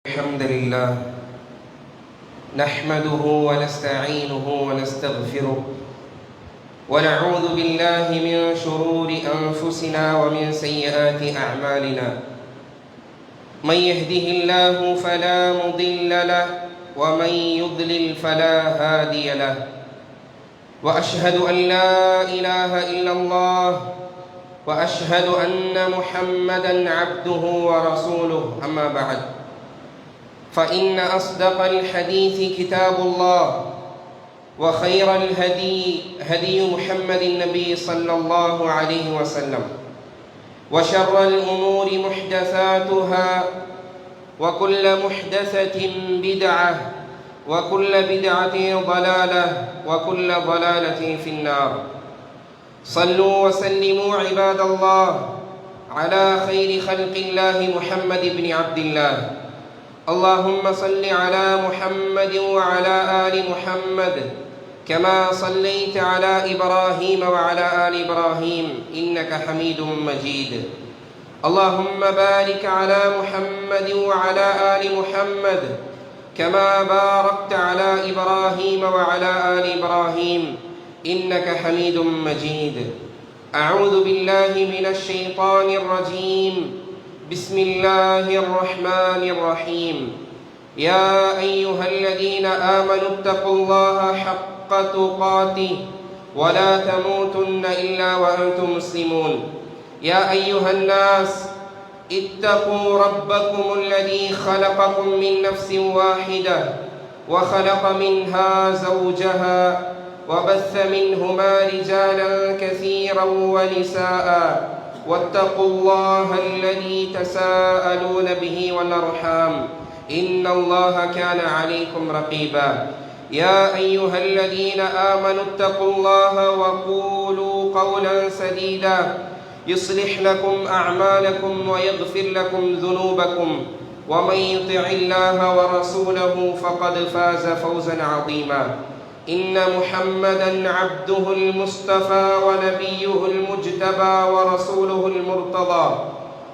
الحمد لله نحمده ونستعينه ونستغفره ونعوذ بالله من شرور أنفسنا ومن سيئات أعمالنا من يهده الله فلا مضل له ومن يضلل فلا هادي له وأشهد أن لا إله إلا الله وأشهد أن محمدًا عبده ورسوله أما بعد فإن أصدق الحديث كتاب الله وخير الهدي هدي محمد النبي صلى الله عليه وسلم وشر الأمور محدثاتها وكل محدثة بدعة وكل بدعة ضلالة وكل ضلالة في النار صلوا وسلموا عباد الله على خير خلق الله محمد بن عبد الله اللهم صل على محمد وعلى آل محمد كما صليت على إبراهيم وعلى آل إبراهيم إنك حميد مجيد اللهم بارك على محمد وعلى آل محمد كما باركت على إبراهيم وعلى آل إبراهيم إنك حميد مجيد أعوذ بالله من الشيطان الرجيم بسم الله الرحمن الرحيم يا أيها الذين آمنوا اتقوا الله حق تقاته ولا تموتن إلا وأنتم مسلمون يا أيها الناس اتقوا ربكم الذي خلقكم من نفس واحدة وخلق منها زوجها وبث منهما رجالا كثيرا ونساء واتقوا الله الذي تساءلون به والأرحام إن الله كان عليكم رقيبا يا أيها الذين آمنوا اتقوا الله وقولوا قولا سديدا يصلح لكم أعمالكم ويغفر لكم ذنوبكم ومن يطع الله ورسوله فقد فاز فوزا عظيما إن محمدًا عبده المصطفى ونبيه المجتبى ورسوله المرتضى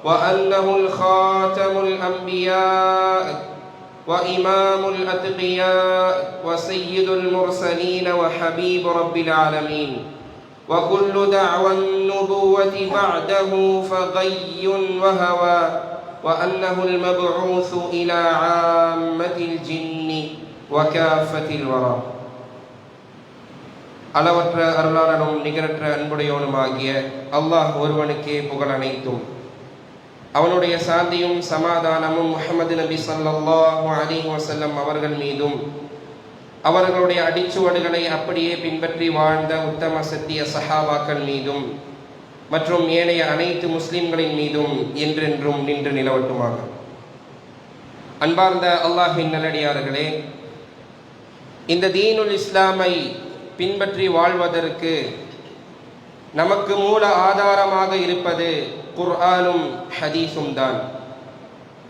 وأنه الخاتم الأنبياء وإمام الأتقياء وسيد المرسلين وحبيب رب العالمين وكل دعوى النبوة بعده فغي وهوى وأنه المبعوث إلى عامة الجن وكافة الورى அளவற்ற அருளாளனும் நிகரற்ற அன்புடையவனுமாகிய அல்லாஹ் ஒருவனுக்கே புகழ் அனைத்தும். அவனுடைய சாந்தியும் சமாதானமும் முஹம்மது நபி ஸல்லல்லாஹு அலைஹி வஸல்லம் அவர்கள் மீதும் அவர்களுடைய அடிச்சுவடுகளை அப்படியே பின்பற்றி வாழ்ந்த உத்தம சத்திய சஹாபாக்கள் மீதும் மற்றும் ஏனைய அனைத்து முஸ்லிம்களின் மீதும் என்றென்றும் நின்று நிலவட்டுமாக. அன்பார்ந்த அல்லாஹ்வின் நல்லடியார்களே, இந்த தீனுல் இஸ்லாமை பின்பற்றி வாழ்வதற்கு நமக்கு மூல ஆதாரமாக இருப்பது குர்ஆனும் ஹதீஸும் தான்.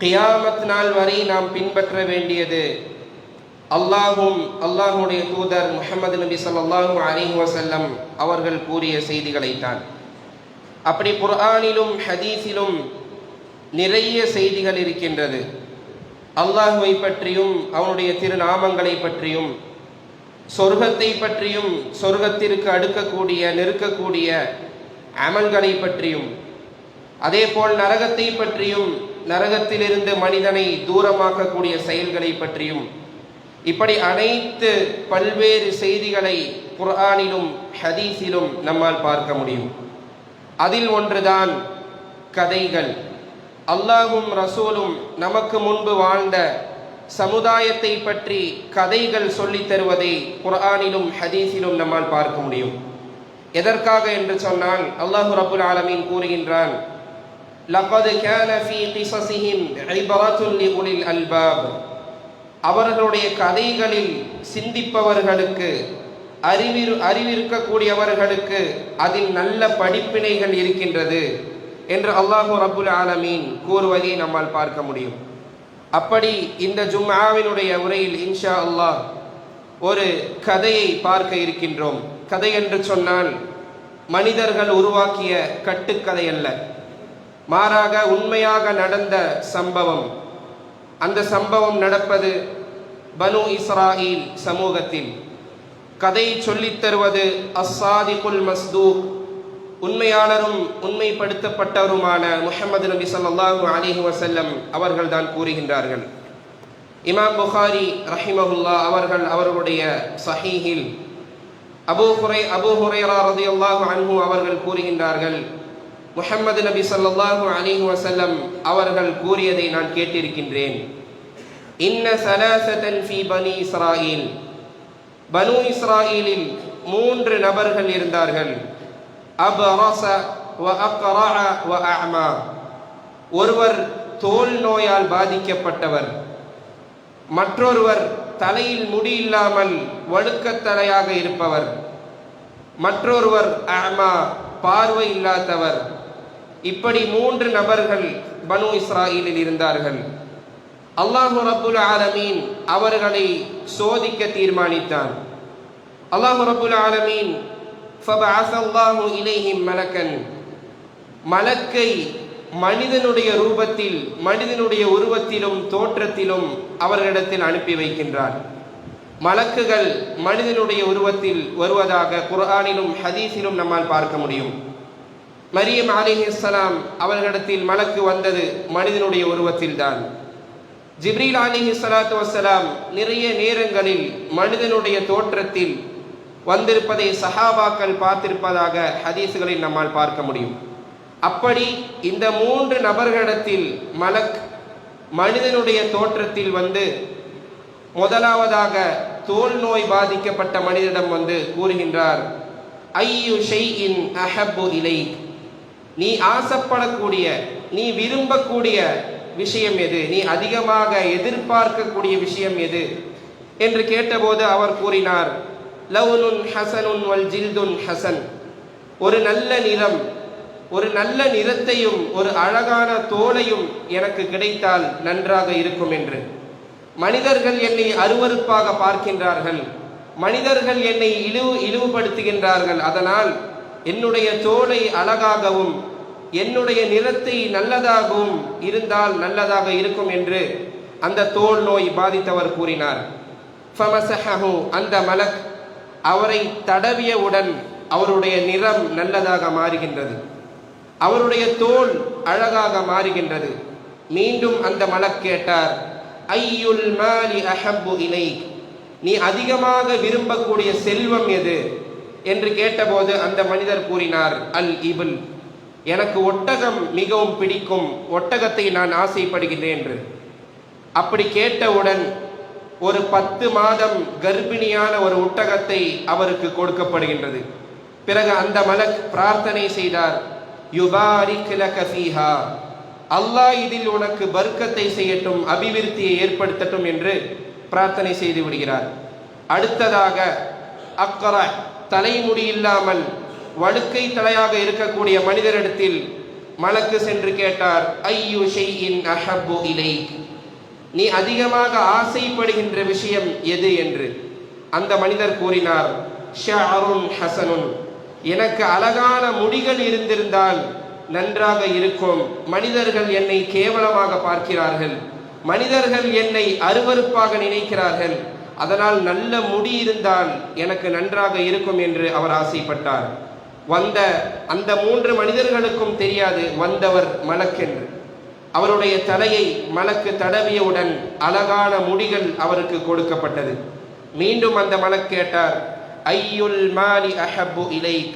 கியாமத் நாள் வரை நாம் பின்பற்ற வேண்டியது அல்லாஹும் அல்லாஹுடைய தூதர் முஹம்மது நபி ஸல்லல்லாஹு அலைஹி வஸல்லம் அவர்கள் கூறிய செய்திகளைத்தான். அப்படி குர்ஆனிலும் ஹதீஸிலும் நிறைய செய்திகள் இருக்கின்றது. அல்லாஹுவை பற்றியும் அவனுடைய திருநாமங்களை பற்றியும் சொர்க்கத்தை பற்றியும் சொர்க்கத்திற்கு அடுக்கக்கூடிய நெருக்கக்கூடிய அமல்களை பற்றியும் அதேபோல் நரகத்தை பற்றியும் நரகத்திலிருந்து மனிதனை தூரமாக்கக்கூடிய செயல்களை பற்றியும் இப்படி அனைத்து பல்வேறு செய்திகளை குர்ஆனிலும் ஹதீஸிலும் நம்மால் பார்க்க முடியும். அதில் ஒன்றுதான் கதைகள். அல்லாஹும் ரசூலும் நமக்கு முன்பு வாழ்ந்த சமுதாயத்தை பற்றி கதைகள் சொல்லித் தருவதை குர்ஆனிலும் ஹதீஸிலும் நம்மால் பார்க்க முடியும். எதற்காக என்று சொன்னால் அல்லாஹ் ரப்புல் ஆலமீன் கூறுகின்றான், லகத் கான ஃபீ கிஸஸிஹிம் இப்ரத்துன் லிஉலில் அல்பாப். அவர்களுடைய கதைகளில் சிந்திப்பவர்களுக்கு அறிவிருக்கக்கூடியவர்களுக்கு அதில் நல்ல படிப்பினைகள் இருக்கின்றது என்று அல்லாஹ் ரப்புல் ஆலமீன் கூறுவதை நம்மால் பார்க்க முடியும். அப்படி இந்த ஜும்ஆவினுடைய உரையில் இன்ஷா அல்லாஹ் ஒரு கதையை பார்க்க இருக்கின்றோம். கதை என்று சொன்னால் மனிதர்கள் உருவாக்கிய கட்டுக்கதை அல்ல, மாறாக உண்மையாக நடந்த சம்பவம். அந்த சம்பவம் நடப்பது பனு இஸ்ராயில் சமூகத்தில். கதை சொல்லித் தருவது அஸ்ஸாதிகுல் மஸ்தூக், உண்மையாளரும் உண்மைப்படுத்தப்பட்டவருமான முஹம்மது நபி ஸல்லல்லாஹு அலைஹி வஸல்லம் அவர்கள்தான் கூறுகின்றார்கள். இமாம் புகாரி ரஹிமஹுல்லா அவர்கள் அவர்களுடைய ஸஹீஹில் அபூ ஹுரைரா ரலியல்லாஹு அன்ஹு அவர்கள் கூறுகின்றார்கள், முஹம்மது நபி ஸல்லல்லாஹு அலைஹி வஸல்லம் அவர்கள் கூறியதை நான் கேட்டிருக்கின்றேன். இன்ன ஸலாஸதன் ஃபீ பனி இஸ்ராயில், பனு இஸ்ராயிலில் 3 நபர்கள் இருந்தார்கள். அப்ரஸ வ அக்ரஅ வ அஅமா, ஒருவர் தோல் நோயால் பாதிக்கப்பட்டவர், மற்றொருவர் தலையில் முடி இல்லாமல் வழுக்கத்தலையாக இருப்பவர், மற்றொருவர் அஅமா, பார்வை இல்லாதவர். இப்படி 3 நபர்கள் பனு இஸ்ராயிலில் இருந்தார்கள். அல்லாஹு ரப்புல் ஆலமீன் அவர்களை சோதிக்க தீர்மானித்தான். அல்லாஹு ரப்புல் ஆலமீன் ஃபபஅஸல்லாஹு இலைஹிம் மலக்கன், மலக்கை மனிதனுடைய ரூபத்தில், மனிதனுடைய உருவத்திலும் தோற்றத்திலும் அவர்களிடத்தில் அனுப்பி வைக்கின்றார். மலக்குகள் மனிதனுடைய உருவத்தில் வருவதாக குர்ஆனிலும் ஹதீஸிலும் நம்மால் பார்க்க முடியும். மரியம் அலைஹிஸ்ஸலாம் அவர்களிடத்தில் மலக்கு வந்தது மனிதனுடைய உருவத்தில்தான். ஜிப்ரீல் அலைஹிஸ்ஸலாத்து வஸ்ஸலாம் நிறைய நேரங்களில் மனிதனுடைய தோற்றத்தில் வந்திருப்பதை சஹாபாக்கள் பார்த்திருப்பதாக ஹதீஸ்களில் நம்மால் பார்க்க முடியும். அப்படி இந்த 3 நபர்களிடத்தில் மலக் மனிதனுடைய தோற்றத்தில் வந்து முதலாவதாக தோல் நோய் பாதிக்கப்பட்ட மனிதனிடம் வந்து கூறுகின்றார், ஐயு ஷைஇன் அஹப்பு இலைக், நீ ஆசைப்படக்கூடிய, நீ விரும்பக்கூடிய விஷயம் எது, நீ அதிகமாக எதிர்பார்க்கக்கூடிய விஷயம் எது என்று கேட்டபோது அவர் கூறினார், லவுனுன் ஹசனுன் வல் ஜில்துன் ஹசன், ஒரு நல்ல நிறம், ஒரு நல்ல நிறத்தையும் ஒரு அழகான தோலையும் எனக்கு கிடைத்தால் நன்றாக இருக்கும் என்று. மனிதர்கள் என்னை அருவருப்பாக பார்க்கின்றார்கள், மனிதர்கள் என்னை இழிவுபடுத்துகின்றார்கள், அதனால் என்னுடைய தோலை அழகாகவும் என்னுடைய நிறத்தை நல்லதாகவும் இருந்தால் நல்லதாக இருக்கும் என்று அந்த தோல் நோய் பாதித்தவர் கூறினார். ஃபமஸஹஹு, அந்த மலக் அவரை தடவியவுடன் அவருடைய நிறம் நல்லதாக மாறுகின்றது, அவருடைய தோல் அழகாக மாறுகின்றது. மீண்டும் அந்த மலக் கேட்டார், ஐயுல் மாலி அஹப்பு இலைக், நீ அதிகமாக விரும்பக்கூடிய செல்வம் எது என்று கேட்டபோது அந்த மனிதர் கூறினார், அல் இபுல், எனக்கு ஒட்டகம் மிகவும் பிடிக்கும், ஒட்டகத்தை நான் ஆசைப்படுகிறேன் என்று. அப்படி கேட்டவுடன் ஒரு 10 மாதம் கர்ப்பிணியான ஒரு ஒட்டகத்தை அவருக்கு கொடுக்கப்படுகின்றது. பிறகு அந்த மலக் பிரார்த்தனை செய்தார், யுபாரிக் லக ஃபீஹா, அல்லாஹ் இதில் உனக்கு பர்க்கத்தை செய்யட்டும், அபிவிருத்தியை ஏற்படுத்தட்டும் என்று பிரார்த்தனை செய்து விடுகிறார். அடுத்ததாக அக்ர, தலைமுடி இல்லாமல் வழுக்கை தலையாக இருக்கக்கூடிய மனிதரிடத்தில் மலக்கு சென்று கேட்டார், ஐயு ஷைஇன் அஹப்பு இலைக், நீ அதிகமாக ஆசைப்படுகின்ற விஷயம் எது என்று. அந்த மனிதர் கூறினார், ஷஅருன் ஹசனுன், எனக்கு அழகான முடிகள் இருந்திருந்தால் நன்றாக இருக்கும், மனிதர்கள் என்னை கேவலமாக பார்க்கிறார்கள், மனிதர்கள் என்னை அருவருப்பாக நினைக்கிறார்கள், அதனால் நல்ல முடி இருந்தால் எனக்கு நன்றாக இருக்கும் என்று அவர் ஆசைப்பட்டார். வந்த அந்த 3 மனிதர்களுக்கும் தெரியாது வந்தவர் மலக் என்று. அவருடைய தலையை மலக்கு தடவியவுடன் அழகான முடிகள் அவருக்கு கொடுக்கப்பட்டது. மீண்டும் அந்த மலக் கேட்டார், ஐயுல் மாலி அஹப்பு இலைக்,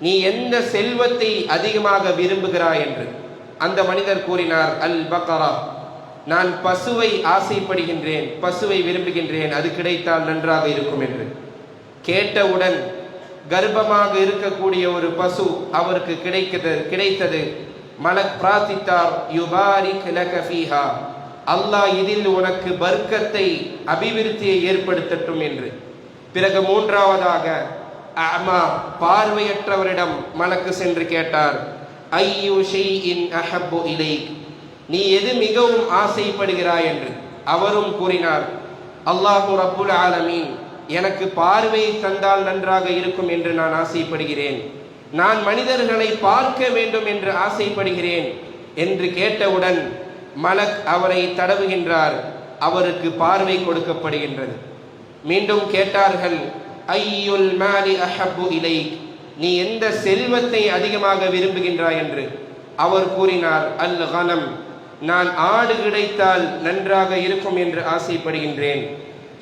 நீ எந்த செல்வத்தை அதிகமாக விரும்புகிறாய் என்று. அந்த மனிதர் கூறினார், அல் பக்ரா, நான் பசுவை ஆசைப்படுகின்றேன், பசுவை விரும்புகின்றேன், அது கிடைத்தால் நன்றாக இருக்கும் என்று. கேட்டவுடன் கர்ப்பமாக இருக்கக்கூடிய ஒரு பசு அவருக்கு கிடைத்தது. மலக் பிரார்த்தித்தார், யுபாரிக் லக ஃபீஹா, அல்லாஹ் இதில் உனக்கு பர்க்கத்தை, அபிவிருத்தியை ஏற்படுத்தட்டும் என்று. பிறகு 3ஆவதாக அமா, பார்வையற்றவரிடம் மலக்கு சென்று கேட்டார், ஐயு ஷைஇன் அஹப்பு இலைக், நீ எது மிகவும் ஆசைப்படுகிறாய் என்று. அவரும் கூறினார், அல்லாஹு ரப்புல் ஆலமீன் எனக்கு பார்வையை தந்தால் நன்றாக இருக்கும் என்று நான் ஆசைப்படுகிறேன், நான் மனிதர்களை பார்க்க வேண்டும் என்று ஆசைப்படுகிறேன் என்று கேட்டவுடன் மலக் அவரை தடவுகின்றார், அவருக்கு பார்வை கொடுக்கப்படுகின்றது. மீண்டும் கேட்டார்கள், ஐயுல் மாலி அஹப்பு இலைக், நீ எந்த செல்வத்தை அதிகமாக விரும்புகின்றாய் என்று. அவர் கூறினார், அல் கனம், நான் ஆடு கிடைத்தால் நன்றாக இருக்கும் என்று ஆசைப்படுகின்றேன்.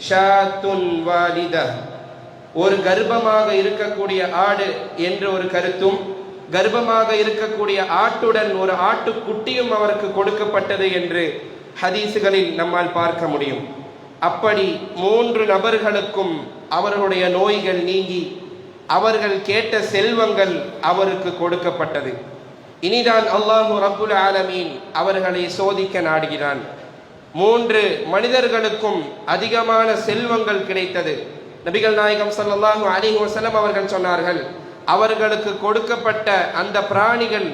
ஷாத்துன் வாலிதா, ஒரு கர்ப்பமாக இருக்கக்கூடிய ஆடு என்ற ஒரு கருத்தும், கர்ப்பமாக இருக்கக்கூடிய ஆட்டுடன் ஒரு ஆட்டுக்குட்டியும் அவருக்கு கொடுக்கப்பட்டது என்று ஹதீசுகளில் நம்மால் பார்க்க முடியும். அப்படி 3 நபர்களுக்கும் அவர்களுடைய நோய்கள் நீங்கி அவர்கள் கேட்ட செல்வங்கள் அவருக்கு கொடுக்கப்பட்டது. இனிதான் அல்லாஹு ரப்புல் ஆலமீன் அவர்களை சோதிக்க நாடுகிறான். 3 மனிதர்களுக்கும் அதிகமான செல்வங்கள் கிடைத்தது. நபிகள் நாயகம் ஸல்லல்லாஹு அலைஹி வஸல்லம் அவர்கள் சொன்னார்கள், அவர்களுக்கு கொடுக்கப்பட்ட அந்த பிராணிகள்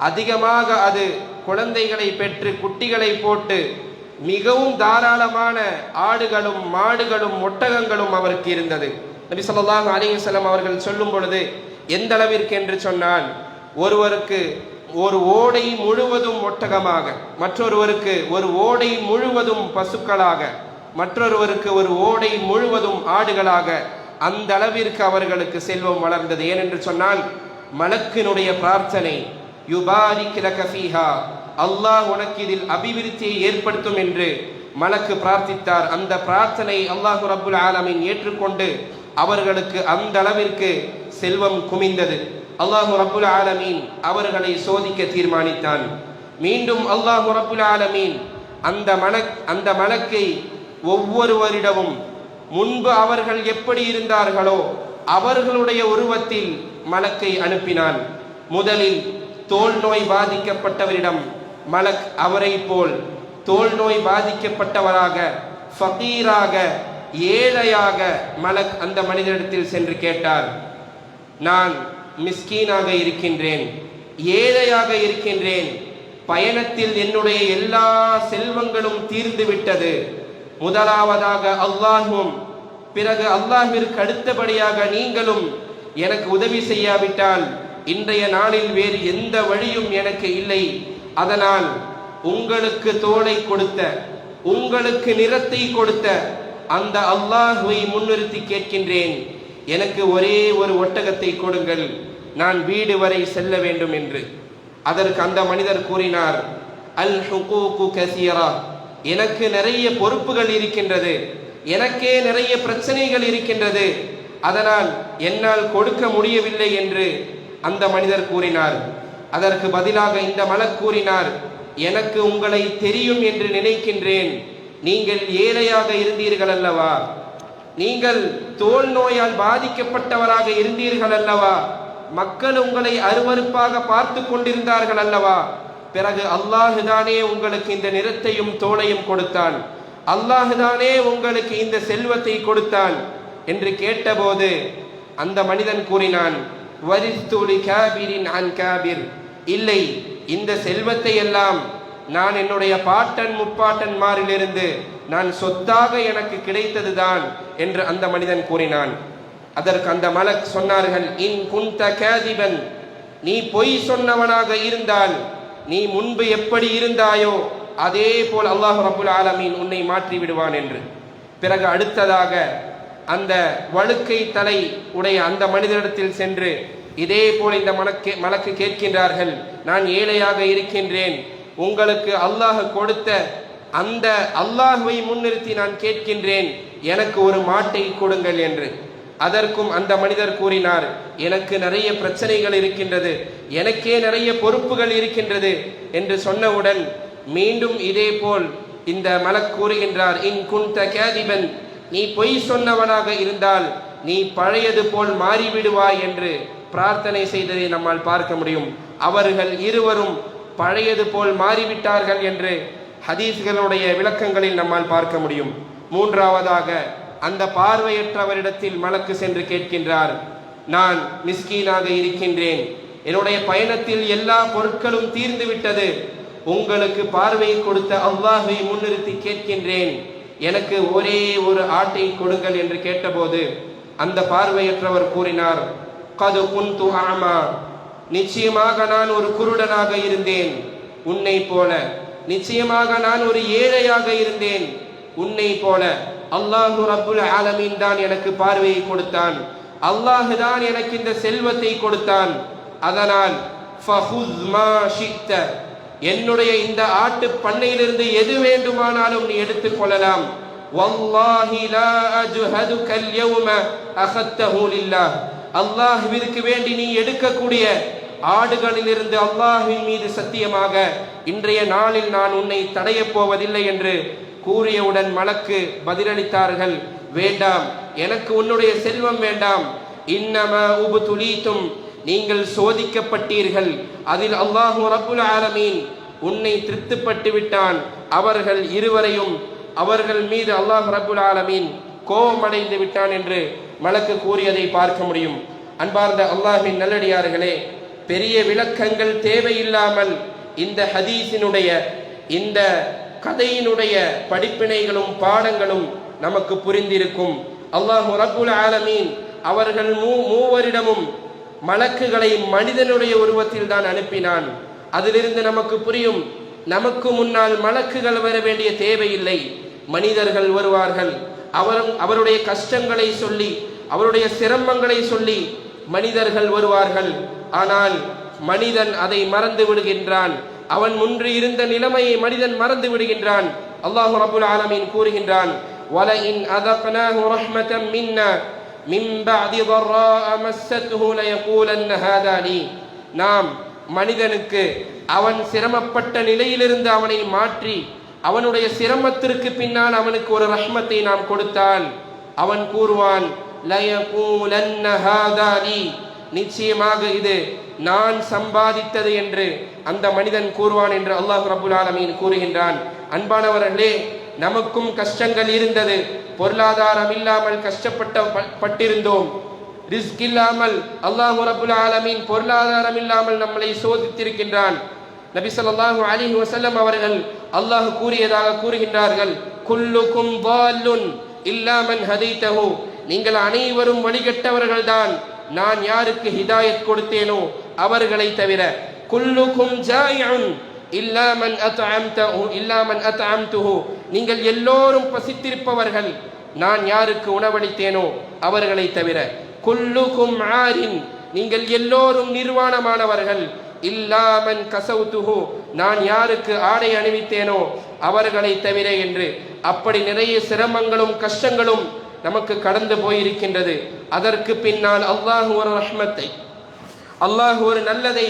அதிகமாக அது குழந்தைகளை பெற்று குட்டிகளை போட்டு மிகவும் தாராளமான ஆடுகளும் மாடுகளும் ஒட்டகங்களும் அவருக்கு இருந்தது. நபி ஸல்லல்லாஹு அலைஹி வஸல்லம் அவர்கள் சொல்லும் பொழுது எந்த அளவிற்கு என்று சொன்னால், ஒருவருக்கு ஒரு ஓடை முழுவதும் ஒட்டகமாக, மற்றொருவருக்கு ஒரு ஓடை முழுவதும் பசுக்களாக, மற்றொருவருக்கு ஒரு ஓடை முழுவதும் ஆடுகளாக, அந்த அளவிற்கு அவர்களுக்கு செல்வம் வளர்ந்தது. ஏனென்று சொன்னால் மலக்கினுடைய பிரார்த்தனை, யுபாரிக் லக ஃபீஹா, அல்லாஹ் உனக்கு இதில் அபிவிருத்தியை ஏற்படுத்தும் என்று மலக்கு பிரார்த்தித்தார். அந்த பிரார்த்தனை அல்லாஹு ரப்புல் ஆலமீன் ஏற்றுக்கொண்டு அவர்களுக்கு அந்த அளவிற்கு செல்வம் குமிந்தது. அல்லாஹு ரப்புல் ஆலமீன் அவர்களை சோதிக்க தீர்மானித்தான். மீண்டும் அல்லாஹு ரப்புல் ஆலமீன் அந்த மலக்கை ஒவ்வொருவரிடமும் முன்பு அவர்கள் எப்படி இருந்தார்களோ அவர்களுடைய உருவத்தில் மலக்கை அனுப்பினான். முதலில் தோல் நோய் பாதிக்கப்பட்டவரிடம் மலக் அவரை போல் தோல் நோய் பாதிக்கப்பட்டவராக, ஃபகீராக, ஏழையாக மலக் அந்த மனிதனிடத்தில் சென்று கேட்டார், நான் மிஸ்கீனாக இருக்கின்றேன், ஏழையாக இருக்கின்றேன், பயணத்தில் என்னுடைய எல்லா செல்வங்களும் தீர்ந்து விட்டது. முதலாவதாக அல்லாஹும் பிறகு அல்லாஹ்விற்கு அடுத்தபடியாக நீங்களும் எனக்கு உதவி செய்யாவிட்டால் இன்றைய நாளில் வேறு எந்த வழியும் எனக்கு இல்லை. அதனால் உங்களுக்கு தோலை கொடுத்த, உங்களுக்கு நிறத்தை கொடுத்த அந்த அல்லாஹ்வை முன்னிறுத்தி கேட்கின்றேன், எனக்கு ஒரே ஒரு ஒட்டகத்தை கொடுங்கள், நான் வீடு வரை செல்ல வேண்டும் என்று. அதற்கு அந்த மனிதர் கூறினார், அல் ஹுகூகு கஸீரா, எனக்கு நிறைய பொறுப்புகள் இருக்கின்றது, எனக்கே நிறைய பிரச்சனைகள் இருக்கின்றது, அதனால் என்னால் கொடுக்க முடியவில்லை என்று அந்த மனிதர் கூறினார். அதற்கு பதிலாக இந்த மலக் கூறினார், எனக்கு உங்களை தெரியும் என்று நினைக்கின்றேன், நீங்கள் ஏழையாக இருந்தீர்கள் அல்லவா, நீங்கள் தோல் நோயால் பாதிக்கப்பட்டவராக இருந்தீர்கள் அல்லவா, மக்கள் உங்களை அருவருப்பாக பார்த்து கொண்டிருந்தார்கள் அல்லவா, பிறகு அல்லாஹுதானே உங்களுக்கு இந்த நிறத்தையும் தோலையும் கொடுத்தான், அல்லாஹுதானே உங்களுக்கு இந்த செல்வத்தை கொடுத்தான் என்று கேட்டபோது அந்த மனிதன் கூறினான், வரிஸ்து லிகாபிரின் அன் காபிர், இல்லை, இந்த செல்வத்தை எல்லாம் நான் என்னுடைய பாட்டன் முப்பாட்டன்மாரிலிருந்து நான் சொத்தாக எனக்கு கிடைத்ததுதான் என்று அந்த மனிதன் கூறினான். அதற்கு அந்த மலக் சொன்னார்கள், இன் குன்த காதிபன், நீ பொய் சொன்னவனாக இருந்தால் நீ முன்பு எப்படி இருந்தாயோ அதே போல் அல்லாஹ் ரப்புல் ஆலமீன் உன்னை மாற்றி விடுவான் என்று. பிறகு அடுத்ததாக அந்த வழுக்கை தலை உடைய அந்த மனிதனிடத்தில் சென்று இதே போல் இந்த மலக்கு கேட்கின்றார்கள், நான் ஏழையாக இருக்கின்றேன், உங்களுக்கு அல்லாஹ் கொடுத்த அந்த அல்லாஹ்வை முன்னிறுத்தி நான் கேட்கின்றேன், எனக்கு ஒரு மாட்டை கொடுங்கள் என்று. அதற்கும் அந்த மனிதர் கூறினார், எனக்கு நிறைய பிரச்சனைகள் இருக்கின்றது, எனக்கே நிறைய பொறுப்புகள் இருக்கின்றது என்று சொன்னவுடன் மீண்டும் இதே போல் இந்த மலக் கூறுகின்றார், இன் குன்த காதிபன், நீ பொய் சொன்னவனாக இருந்தால் நீ பழையது போல் மாறிவிடுவாய் என்று பிரார்த்தனை செய்ததை நம்மால் பார்க்க முடியும். அவர்கள் இருவரும் பழையது போல் மாறிவிட்டார்கள் என்று ஹதீஸ்களுடைய விளக்கங்களில் நம்மால் பார்க்க முடியும். மூன்றாவதாக அந்த பார்வையற்றவரிடத்தில் மலக்கு சென்று கேட்கின்றார், நான் மிஸ்கீனாக இருக்கின்றேன், என்னுடைய பயணத்தில் எல்லா பொருட்களும் தீர்ந்து விட்டது, உங்களுக்கு பார்வையை கொடுத்த அல்லாஹ்வை முன்னிறுத்தி கேட்கின்றேன், எனக்கு ஒரே ஒரு ஆட்டை கொடுங்கள் என்று கேட்டபோது அந்த பார்வையற்றவர் கூறினார், கது குந்து ஆமா, நிச்சயமாக நான் ஒரு குருடனாக இருந்தேன், உன்னை போல நிச்சயமாக நான் ஒரு ஏழையாக இருந்தேன். உன்னை போல அல்லாஹு ரப்புல் ஆலமீன் தான் எனக்கு பார்வையை கொடுத்தான். அல்லாஹு தான் எனக்கு இந்த செல்வத்தை கொடுத்தான். அதனால் ஃபஹுஸ் மா ஷிக்த, என்னுடைய இந்த ஆட்டு பண்ணையிலிருந்து எது வேண்டுமானாலும் நீ எடுத்துக் கொள்ளலாம். வல்லாஹி லா அஜ்ஹதுக அல்-யௌம அഖத்தஹு லில்லாஹ், அல்லாஹ்விற்கு வேண்டி நீ எடுக்கக்கூடிய ஆடுகளிலிருந்து அல்லாஹ்வின் மீது சத்தியமாக இன்றைய நாளில் நான் உன்னை தடையப் போவதில்லை என்று கூறியவுடன் மலக்கு பதிலளித்தார்கள், வேண்டாம், எனக்கு உன்னுடைய செல்வம் வேண்டாம். இன்னமா உப்துலீதும், நீங்கள் சோதிக்கப்பட்டீர்கள். அதில் அல்லாஹு ரப்புல் ஆலமீன் உன்னை திருப்திப்பட்டு விட்டான். அவர்கள் இருவரையும் அவர்கள் மீது அல்லாஹ் ரப்புல் ஆலமீன் கோபமடைந்து விட்டான் என்று மலக்கு கூறியதை பார்க்க முடியும். அன்பார்ந்த அல்லாஹ்வின் நல்லடியார்களே, பெரிய விளக்கங்கள் தேவையில்லாமல் இந்த ஹதீஸினுடைய இந்த கதையினுடைய படிப்பினைகளும் பாடங்களும் நமக்கு புரிந்திருக்கும். அல்லாஹ் ரப்புல் ஆலமீன் அவர்கள் மூவரிடமும் மலக்குகளை மனிதனுடைய உருவத்தில் தான் அனுப்பினான். அதிலிருந்து நமக்கு புரியும், நமக்கு முன்னால் மலக்குகள் வர வேண்டிய தேவையில்லை. மனிதர்கள் வருவார்கள், அவருடைய கஷ்டங்களை சொல்லி அவருடைய சிரமங்களை சொல்லி மனிதர்கள் வருவார்கள். ஆனால் மனிதன் அதை மறந்து விடுகின்றான். அவன் முன்று இருந்த நிலைமையை மனிதன் மறந்து விடுகின்றான். அல்லாஹ் ரப்புல் ஆலமீன் கூறுகின்றான், வலஇன் அதக்னாஹு ரஹ்மத்தன் மின்னா மின் பஅதி ضراء مسته ليقولن هذا لي, நாம் மனிதனுக்கு அவன் சிரமப்பட்ட நிலையிலிருந்து அவனை மாற்றி அவனுடைய சிரமத்திற்கு பின்னால் அவனுக்கு ஒரு ரஹ்மத்தை நாம் கொடுத்தால் அவன் கூறுவான், லயகூலன்ன ஹாதா லீ, நிச்சயமாக இது நான் சம்பாதித்தது என்று அந்த மனிதன் கூறுவான் என்று அல்லாஹ் ரப்புல் ஆலமீன் கூறுகின்றான். அன்பானவர்களே, நமக்கும் கஷ்டங்கள் இருந்தது. பொருளாதாரம் இல்லாமல் கஷ்டப்பட்டிருந்தோம். ரிஸ்க் இல்லாமல் அல்லாஹ் ரப்புல் ஆலமீன் பொருளாதாரம் இல்லாமல் நம்மளை சோதித்திருக்கின்றான். நபி ஸல்லல்லாஹு அலைஹி வஸல்லம் அவர்கள் அல்லாஹ் கூறியதாக கூறுகின்றார்கள், குல்லுக்கும் ضالٌ இல்லா மன் ஹதைதஹு, நீங்கள் அனைவரும் வழிகட்டவர்கள் தான், நான் யாருக்கு ஹிதாயத் கொடுத்தேனோ அவர்களை தவிர. குல்லுக்கும் ஜாயிஉன் இல்லா மன் அத்அம்துஹு, நீங்கள் எல்லோரும் பசித்திருப்பவர்கள், நான் யாருக்கு உணவளித்தேனோ அவர்களை தவிர. குல்லுக்கும் ஆரின், நீங்கள் எல்லோரும் நிர்வாணமானவர்கள், இல்லா மன் கஸவுதுஹு, நான் யாருக்கு ஆடை அணிவித்தேனோ அவர்களை தவிர என்று. அப்படி நிறைய சிரமங்களும் கஷ்டங்களும் நமக்கு கடந்து போயிருக்கின்றது. அதற்கு பின்னால் அல்லாஹ் ஒரு ரஹ்மத்தை, அல்லாஹ் ஒரு நல்லதை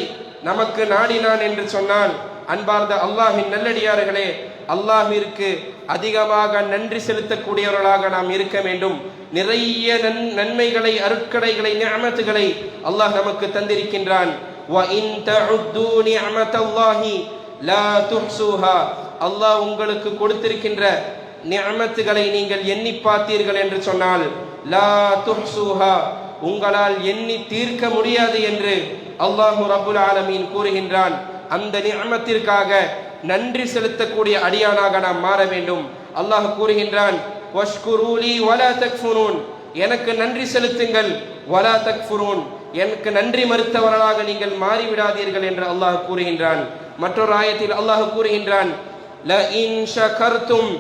நமக்கு நாடினான் என்று சொன்னால், அன்பார்ந்த அல்லாஹின் நல்லடியார்களே, அல்லாஹிற்கு அதிகமாக நன்றி செலுத்தக்கூடியவர்களாக நாம் இருக்க வேண்டும். நிறைய நன்மைகளை, அருட்கடைகளை, நிஅமத்துகளை அல்லாஹ் நமக்கு தந்திருக்கின்றான். وَإِن تَعُدُّوا نِعْمَةَ اللَّهِ لَا تُحْصُوهَا, அல்லாஹ் உங்களுக்கு கொடுத்திருக்கின்ற நிஅமத்துகளை நீங்கள் எண்ணி பார்த்தீர்கள் என்று சொன்னால், லா துஹ்ஸூஹா, உங்களால் எண்ணி தீர்க்க முடியாது என்று அல்லாஹு ரப்புல் ஆலமீன் கூறுகின்றான். அந்த நிஅமத்திற்காக நன்றி செலுத்தக்கூடிய அடியானாக நாம் மாற வேண்டும். அல்லாஹ் கூறுகின்றான், வஷ்குரூலி வலா தக்ஃபுரூன், எனக்கு நன்றி செலுத்துங்கள், வலா தக்ஃபுரூன், எனக்கு நன்றி மறுத்தவர்களாக நீங்கள் மாறிவிடாதீர்கள் என்று அல்லாஹ் கூறுகின்றான். மற்றொரு ஆயத்தில் அல்லாஹ் கூறுகின்றான், லஇன் ஷகர்தும்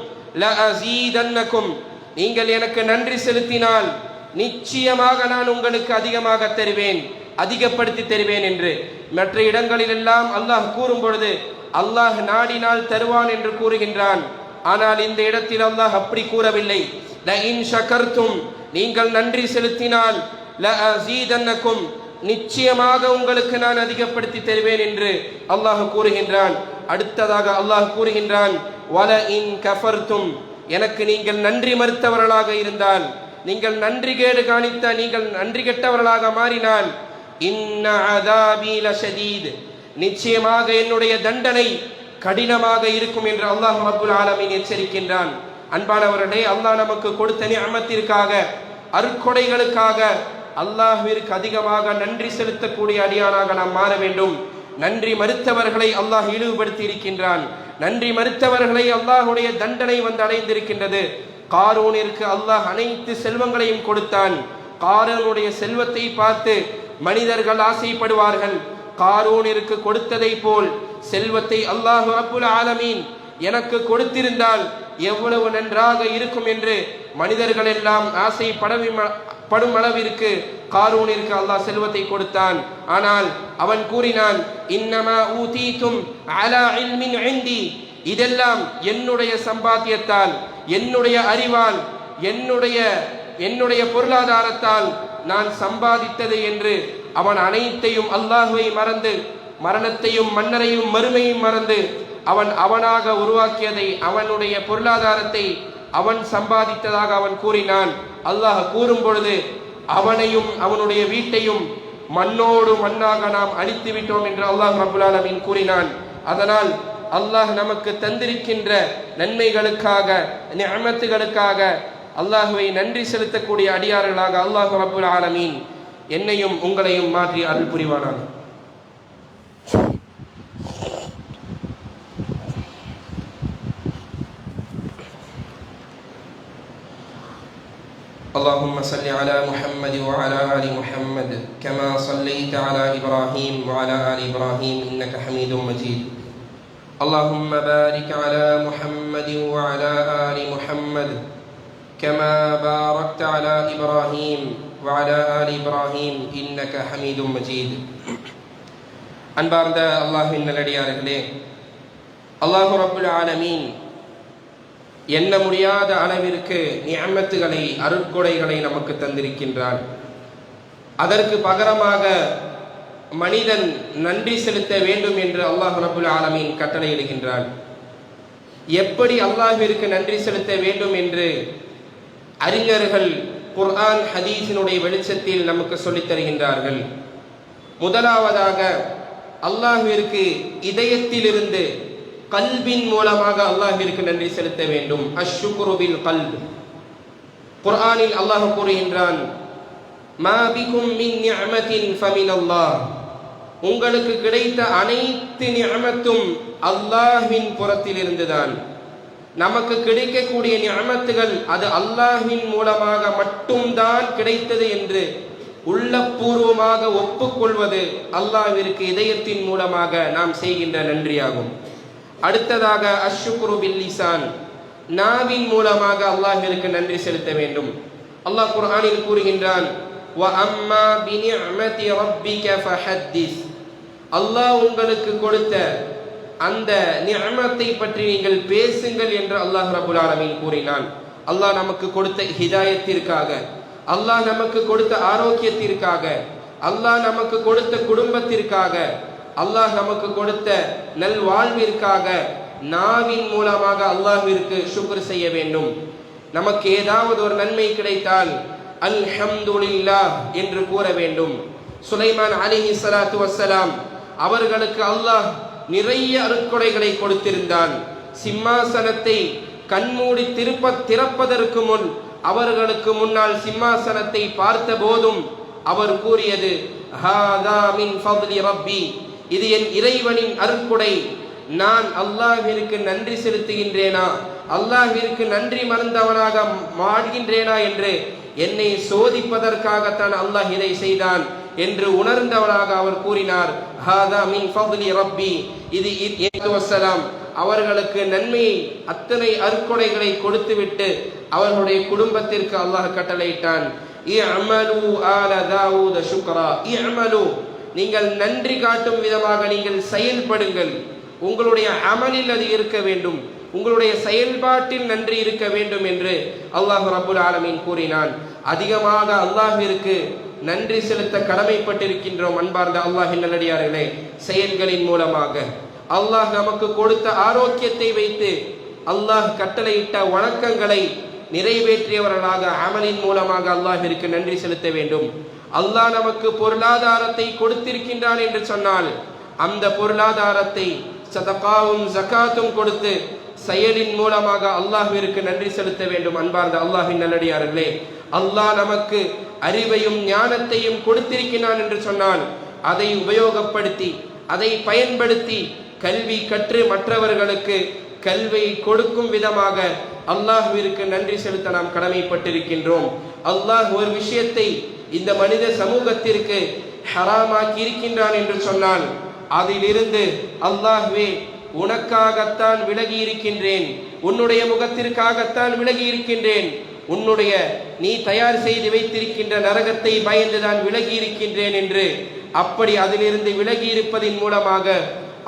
லஅஸீதன்னகும், நீங்கள் எனக்கு நன்றி செலுத்தினால் நிச்சயமாக நான் உங்களுக்கு அதிகமாக தருவேன், அதிகப்படுத்தி தருவேன் என்று. மற்ற இடங்களில் எல்லாம் அல்லாஹ் கூறும் பொழுது அல்லாஹ் நாடினால் தருவான் என்று கூறுகின்றான். ஆனால் இந்த இடத்தில் அல்லாஹ் அப்படி கூறவில்லை. லஇன் ஷகர்தும், நீங்கள் நன்றி செலுத்தினால், லஅஸீதன்னகும், நிச்சயமாக உங்களுக்கு நான் அதிகப்படுத்தி தருவேன் என்று அல்லாஹ் கூறுகின்றான். அடுத்ததாக அல்லாஹ் கூறுகின்றான், வலஇன் கஃபர்தும், எனக்கு நீங்கள் நன்றி மறுத்தவர்களாக இருந்தால், நீங்கள் நன்றி கேடு காணித்த, நீங்கள் நன்றி கெட்டவர்களாக மாறினால், இன்ன அஸாபி லஷதீத், நிச்சயமாக என்னுடைய தண்டனை கடினமாக இருக்கும் என்று அல்லாஹ் ரப்புல் ஆலமீன் எச்சரிக்கின்றான். அன்பானவர்களே, அல்லாஹ் நமக்கு கொடுத்த நிஅமத்திற்காக, அருட்கொடைகளுக்காக அல்லாஹ்விற்கு அதிகமாக நன்றி செலுத்தக்கூடிய அடியானாக நாம் மாற வேண்டும். நன்றி மறுத்தவர்களை அல்லாஹ் இழிவுபடுத்தி இருக்கின்றான். நன்றி மறுத்தவர்களை அல்லாஹுடைய தண்டனை வந்து அடைந்திருக்கின்றது. காரூனிற்கு அல்லாஹ் அனைத்து செல்வங்களையும் கொடுத்தான். காரூனுடைய செல்வத்தை பார்த்து மனிதர்கள் ஆசைப்படுவார்கள். காரூனிற்கு கொடுத்ததை போல் செல்வத்தை அல்லாஹ் ரப்புல் ஆலமீன் எனக்கு கொடுத்திருந்தால் எவ்வளவு நன்றாக இருக்கும் என்று மனிதர்கள் எல்லாம் ஆசைப்படும் அளவிற்கு காரூனிற்கு அல்லாஹ் செல்வத்தை கொடுத்தான். ஆனால் அவன் கூறினான், இன்னமா ஊதீதும் அலா இல்மின் இன்தி, இதெல்லாம் என்னுடைய சம்பாத்தியத்தால், என்னுடைய அறிவால், என்னுடைய பொருளாதாரத்தால் நான் சம்பாதித்தது என்று அவன் அனைத்தையும் அல்லாஹுவை மறந்து, மரணத்தையும் மன்னரையும் மறுமையும் மறந்து, அவனாக உருவாக்கியதை, அவனுடைய பொருளாதாரத்தை அவன் சம்பாதித்ததாக அவன் கூறினான். அல்லாஹ் கூறும் பொழுது அவனையும் அவனுடைய வீட்டையும் மண்ணோடு மண்ணாக நாம் அழித்து விட்டோம் என்று அல்லாஹ் ரப்புல் ஆலமீன் கூறினான். அதனால் அல்லாஹ் நமக்கு தந்திருக்கின்ற நன்மைகளுக்காக, நிஅமத்துகளுக்காக அல்லாஹுவை நன்றி செலுத்தக்கூடிய அடியார்களாக அல்லாஹ் ரப்புல் ஆலமீன் என்னையும் உங்களையும் மாற்றி அருள் புரிவானாக. اللهم صل على محمد وعلى آل محمد كما صليت على إبراهيم وعلى آل إبراهيم إنك حميد مجيد. اللهم بارك على محمد وعلى آل محمد كما باركت على إبراهيم وعلى آل إبراهيم إنك حميد مجيد. அன்பார்ந்த அல்லாஹ்வின் நல்லடியார்களே, அல்லாஹ் ரப்புல் ஆலமீன் எண்ண முடியாத அளவிற்கு நிஅமத்துகளை, அருட்கொடைகளை நமக்கு தந்திருக்கின்றான். அதற்கு பகரமாக மனிதன் நன்றி செலுத்த வேண்டும் என்று அல்லாஹ் ரப்புல் ஆலமீன் கட்டளையிடுகின்றான். எப்படி அல்லாஹ்விற்கு நன்றி செலுத்த வேண்டும் என்று அறிஞர்கள் குர்ஆன் ஹதீஸினுடைய வெளிச்சத்தில் நமக்கு சொல்லித் தருகின்றார்கள். முதலாவதாக அல்லாஹ்விற்கு இதயத்திலிருந்து, கல்பின் மூலமாக அல்லாஹ்விற்கு நன்றி செலுத்த வேண்டும். அஷ்ஷுக்ரு பில் கல்ப். குர்ஆனில் அல்லாஹ் கூறுகின்றான், மா பிகும் மின் நிஅமத்தின் ஃபமினல்லாஹ், உங்களுக்கு கிடைத்த அனைத்து நிஅமத்தும் அல்லாஹ்வின் புறத்திலிருந்துதான். நமக்கு கிடைக்கக்கூடிய நிஅமத்துகள் அது அல்லாஹ்வின் மூலமாக மட்டும்தான் கிடைத்தது என்று உள்ளபூர்வமாக ஒப்புக்கொள்வது அல்லாஹ்விற்கு இதயத்தின் மூலமாக நாம் செய்கின்ற நன்றியாகும். அடுத்ததாக அஷ்ஷுக்ரு பில் லிசான், நாவின் மூலமாக அல்லாஹ்விற்கு நன்றி செலுத்த வேண்டும். அல்லாஹ் குர்ஆனில் கூறுகின்றான், வ அம்மா பிநிஅமதி ரப்பிக ஃபஹத்திஸ், அல்லாஹ் உங்களுக்கு கொடுத்த அந்த நிஅமத்தை பற்றி நீங்கள் பேசுங்கள் என்று அல்லாஹ் ரப்புல் ஆலமீன் கூறினான். அல்லாஹ் நமக்கு கொடுத்த ஹிதாயத்திற்காக, அல்லாஹ் நமக்கு கொடுத்த ஆரோக்கியத்திற்காக, அல்லாஹ் நமக்கு கொடுத்த குடும்பத்திற்காக, அல்லாஹ் நமக்கு கொடுத்த நல்வாழ்விற்காக நாவின் மூலமாக அல்லாஹ்விற்கு ஷுக்ர் செய்ய வேண்டும். நமக்கு ஏதாவது ஒரு நன்மை கிடைத்தால் அல்ஹம்துலில்லாஹ் என்று கூற வேண்டும். சுலைமான் அலைஹிஸ்ஸலாத்து வஸ்ஸலாம் அவர்களுக்கு அல்லாஹ் நிறைய அருட்கொடைகளை கொடுத்திருந்தான். சிம்மாசனத்தை கண்மூடி திறப்பதற்கு முன், அவர்களுக்கு முன்னால் சிம்மாசனத்தை பார்த்த போதும் அவர் கூறியது, ஹாதா மின் ஃபத்லி ரப்பி, இது என் இறைவனின் அருட்கொடை. நான் அல்லாஹ்விற்கு நன்றி செலுத்துகின்றேனா, அல்லாஹ்விற்கு நன்றி மறந்தவனாக மாடுகின்றேனா என்று என்னை சோதிப்பதற்காகத்தான் அல்லாஹ் இதை செய்தான் என்று உணர்ந்தவனாக அவர் கூறினார். ஹாதா மின் ஃபத்லி ரப்பி, இது வஸ்ஸலாம் அவர்களுக்கு நன்மையை, அத்தனை அருட்கொடைகளை கொடுத்துவிட்டு அவர்களுடைய குடும்பத்திற்கு அல்லாஹ் கட்டளையிட்டான், இஅமலு ஆல தாவூத ஷுக்ரா, இஅமலு, நீங்கள் நன்றி காட்டும் விதமாக நீங்கள் செயல்படுங்கள். உங்களுடைய அமலில் அது இருக்க வேண்டும், உங்களுடைய செயல்பாட்டில் நன்றி இருக்க வேண்டும் என்று அல்லாஹ் ரப்புல் ஆலமீன் கூறினான். அதிகமாக அல்லாஹ்விற்கு நன்றி செலுத்த கடமைப்பட்டிருக்கின்றோம். அன்பார்ந்த அல்லாஹ்வின் நல்லடியார்களே, செயல்களின் மூலமாக அல்லாஹ் நமக்கு கொடுத்த ஆரோக்கியத்தை வைத்து அல்லாஹ் கட்டளையிட்ட வணக்கங்களை நிறைவேற்றியவர்களாக அமலின் மூலமாக அல்லாஹ்விற்கு நன்றி செலுத்த வேண்டும். அல்லாஹ் நமக்கு பொருளாதாரத்தை கொடுத்திருக்கின்றான் என்று சொன்னால் அந்த பொருளாதாரத்தை சதகாவும் ஜகாத்தும் கொடுத்து செயலின் மூலமாக அல்லாஹ்விற்கு நன்றி செலுத்த வேண்டும். அன்பார்ந்த அல்லாஹ்வின் நல்லடியார்களே, அல்லாஹ் நமக்கு அறிவையும் ஞானத்தையும் கொடுத்திருக்கிறான் என்று சொன்னால் அதை உபயோகப்படுத்தி, அதை பயன்படுத்தி கல்வி கற்று மற்றவர்களுக்கு கல்வியை கொடுக்கும் விதமாக அல்லாஹ்விற்கு நன்றி செலுத்த நாம் கடமைப்பட்டிருக்கின்றோம். அல்லாஹ் ஒரு விஷயத்தை இந்த மனித சமூகத்திற்கு ஹராமாக்கி இருக்கின்றான் என்று சொன்னால் அதிலிருந்து அல்லாஹ்வே உனக்காகத்தான் விலகி இருக்கின்றேன், உன்னுடைய முகத்திற்காகத்தான் விலகி இருக்கின்றேன், உன்னுடைய நீ தயார் செய்து வைத்திருக்கின்ற நரகத்தை பயந்து நான் விலகி இருக்கின்றேன் என்று அப்படி அதிலிருந்து விலகி இருப்பதின் மூலமாக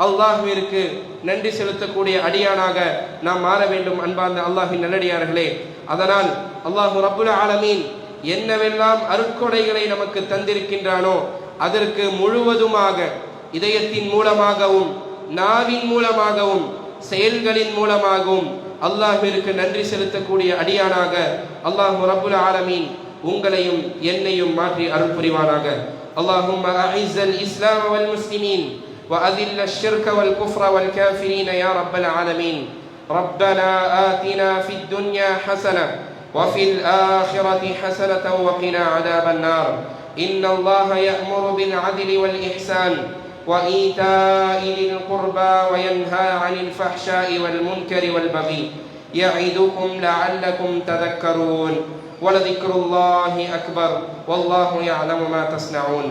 அல்லாஹ்விற்கு நன்றி செலுத்தக்கூடிய அடியானாக நாம் மாற வேண்டும். அன்பார்ந்த அல்லாஹ்வின் நல்லடியார்களே, அதனால் அல்லாஹ் ரப்புல் ஆலமீன் என்னவெல்லாம் அருட்கொடைகளை நமக்கு தந்திருக்கின்றானோ அதற்கு முழுவதுமாக இதயத்தின் மூலமாகவும் நாவின் மூலமாகவும் செயல்களின் மூலமாகவும் அல்லாஹ்விற்கு நன்றி செலுத்தக்கூடிய அடியானாக அல்லாஹ் ரப்புல் ஆலமீன் உங்களையும் என்னையும் மாற்றி அருள் புரிவானாக. اللهم أعز الإسلام والمسلمين وأذل الشرك والكفر والكافرين يا رب العالمين. ربنا آتنا في الدنيا حسنة وفي الآخرة حسنة وقنا عذاب النار. إن الله يأمر بالعدل والإحسان وإيتاء ذي القربى وينهى عن الفحشاء والمنكر والبغي يعظكم لعلكم تذكرون. ولذكر الله أكبر والله يعلم ما تصنعون.